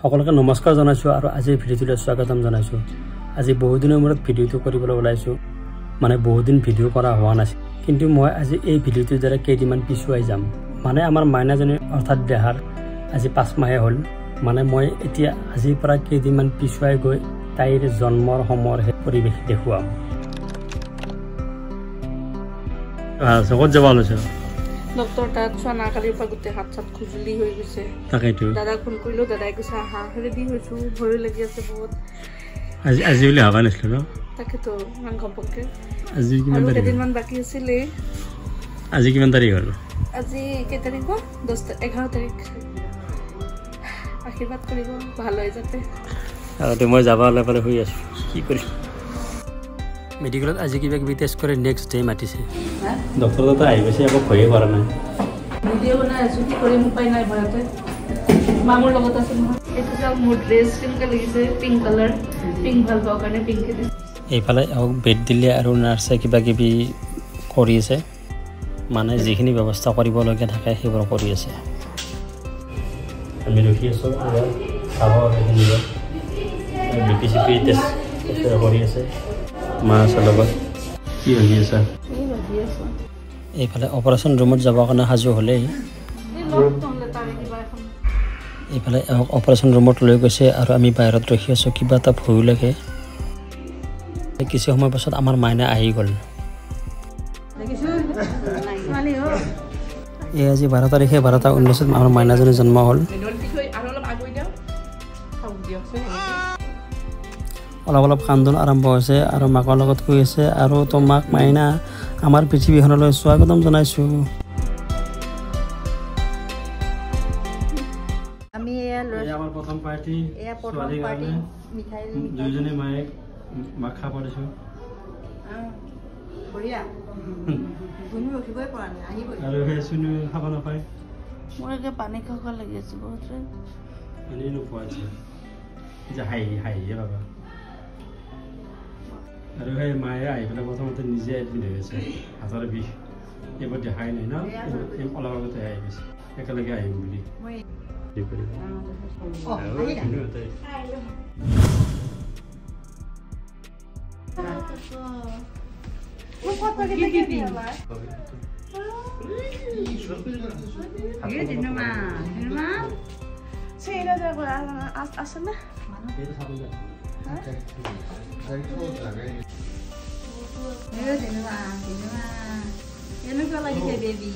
সকলোকে নমস্কাৰ জনাইছোঁ আৰু আজি ভিডিঅ'টোলৈ স্বাগতম জনাইছোঁ। আজি বহুত দিনৰ মূৰত ভিডিঅ'টো কৰিবলৈ ওলাইছোঁ, মানে বহুত দিন ভিডিঅ' কৰা হোৱা নাছিল, কিন্তু মই আজি এই ভিডিঅ'টোৰ দ্বাৰা কেইদিনমান পিছুৱাই যাম। মানে আমাৰ মাইনাজনীৰ অৰ্থাৎ দেহাৰ আজি 5 মাহে হ'ল, মানে মই এতিয়া আজিৰ পৰা কেইদিনমান পিছুৱাই গৈ তাইৰ জন্মৰ সময়ৰ পৰিৱেশ দেখুৱাম। ক'ত যাব লৈছে? ডক্টৰ তাত চোৱা কালিৰ পৰা গোটেই হাত চাত খুজুলি হৈ গৈছে। তাকেইতো দাদাক ফোন কৰিলোঁ, দাদাই কৈছে আহা, ৰেডি হৈছোঁ, ভয়ো লাগি আছে বহুত। আজি বুলি ভাবা নাছিলোঁ ন? তাকেতো ইমান ঘপককৈ। আজি কিমান তাৰিখ? কেইদিনমান বাকী আছিলে। আজি কিমান তাৰিখ হ'ল? আজি কেই তাৰিখ? 11 তাৰিখ। আশীৰ্বাদ কৰিব ভাল হৈ যাতে। আগতে মই যাব ওলাই পেলাই শুই আছোঁ, কি কৰিম। মেডিকেলত আজি কিবা কিবি টেষ্ট কৰি নেক্সট ডে মাতিছে। ডক্টৰ তাতে আহি গৈছে, একো ভয়ে কৰা নাই। ভিডিঅ' বনাই আছোঁ, কি কৰিম উপায় নাই ভয়তে। মামুৰ লগত আছে নহয়। এইটো চাওক মোৰ ড্ৰেছ কেনেকৈ লাগিছে, পিংক কালাৰ। পিংক ভাল পাওঁ কাৰণে পিংকে দিছে। এইফালে বেড দিলে আৰু নাৰ্ছে কিবা কিবি কৰি আছে, মানে যিখিনি ব্যৱস্থা কৰিবলগীয়া থাকে সেইবোৰ কৰি আছে। আমি ৰখি আছোঁ, চাব বিপি চিপি টেষ্ট কৰি আছে। মা আছে লগত। কি ভাবি আছা? এইফালে অপাৰেশ্যন ৰুমত যাবৰ কাৰণে সাজু হ'লেই। এইফালে অপাৰেশ্যন ৰুমত লৈ গৈছে আৰু আমি বাহিৰত ৰখি আছোঁ, কিবা এটা ভয়ো লাগে। কিছু সময় পাছত আমাৰ মাইনা আহি গ'ল। এই আজি 12 তাৰিখে 12/19 আমাৰ মাইনাজনীৰ জন্ম হ'ল। অলপ অলপ কান্দোন আৰম্ভ হৈছে আৰু মাকৰ লগত শুই আছে। আৰু তোমাক মাইনা আমাৰ পৃথিৱীখনলৈ স্বাগতম জনাইছোঁ। আমি আমাৰ প্ৰথম পাৰ্টি ছোৱালীৰ কাৰণে দুইজনী মায়েক মাক খাব দিছোঁ। আৰু সেই চুনু খাব নাপায়। মোৰ একে পানী খাব লাগি আছে বহুত। পানী নোপোৱা যে হাঁহিয়ে পাবা। আৰু সেই মায়ে আহি পেলাই প্ৰথমতে নিজে এডমিট হৈ আছে, হাতৰ বিষ। এইবাৰ দেখাই নাই ন, অলপ আগতে আহি গৈছে, একেলগে আহিম বুলি। কেনেকুৱা লাগিছে বেবী?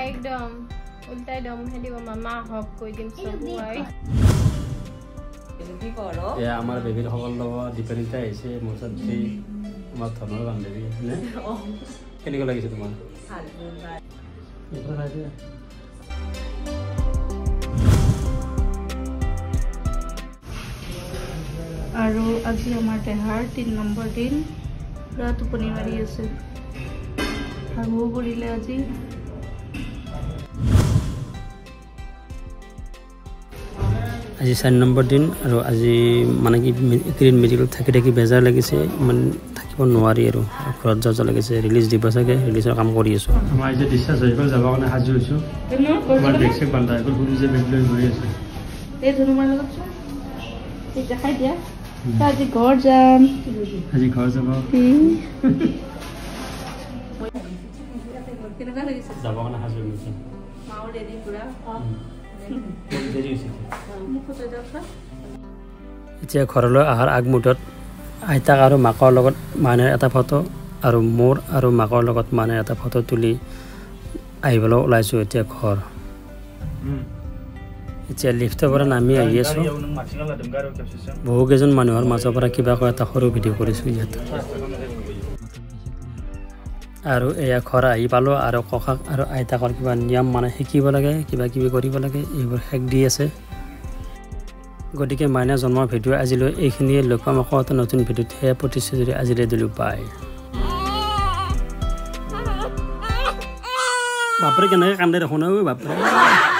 একদম উল্টাই দম হেদিব মামা হক কৈ দিম চবুৱাই। এয়া আমাৰ বেবীৰ সকলৰ লগত দীপানিতা আহিছে, মোৰ ছাত্ৰী, আমাৰ ধনৰ বান্ধৱী। কেনেকুৱা লাগিছে তোমাৰ? আৰু আজি আমাৰ দেহাৰ 3 নম্বৰ দিন। পুৰা টোপনি মাৰি আছে, ভাগো পৰিলে আজি। আজি 4 নম্বৰ দিন আৰু আজি মানে কি এইকেইদিন মেডিকেলত থাকি থাকি বেজাৰ লাগিছে, ইমান থাকিব নোৱাৰি আৰু ঘৰত যাব লাগিছে। ৰিলিজ দিব চাগে, ৰিলিজৰ কাম কৰি আছোঁ। আমাৰ আজি ডিছচাৰ্জ হৈ গ'ল, যাবৰ কাৰণে সাজু হৈছোঁ। আমাৰ বেগ চেগ বান্ধা হৈ গ'ল, সৰু যে বেগ লৈ ঘূৰি আছোঁ। এই ধনুমাৰ লগত দেখাই দিয়া। আজি ঘৰ যাম, আজি ঘৰ যাব। কেনেকুৱা লাগিছে? যাবৰ কাৰণে সাজু হৈছোঁ। মাও ৰেডি পুৰা। এতিয়া ঘৰলৈ অহাৰ আগমুহূৰ্তত আইতাক আৰু মাকৰ লগত মাইনাৰ এটা ফটো আৰু মোৰ আৰু মাকৰ লগত মাইনাৰ এটা ফটো তুলি আহিবলৈ ওলাইছোঁ এতিয়া ঘৰ। এতিয়া লিফ্টৰ পৰা নামি আহি আছোঁ। বহুকেইজন মানুহৰ মাজৰ পৰা কিবাকৈ এটা সৰু ভিডিঅ' কৰিছোঁ ইয়াত। আৰু এয়া ঘৰ আহি পালোঁ আৰু ককাক আৰু আইতাকৰ কিবা নিয়ম মানে শিকিব লাগে, কিবা কিবি কৰিব লাগে, এইবোৰ শেষ দি আছে। গতিকে মাইনা জন্মৰ ভিডিঅ' আজিলৈ এইখিনিয়ে। লগ পাম আকৌ এটা নতুন ভিডিঅ'ত। সেয়া প্ৰতিশ্ৰুতি আজিলৈ দিলোঁ, বাই। বাপৰে কেনেকৈ কান্দে দেখোন ঐ বাপৰে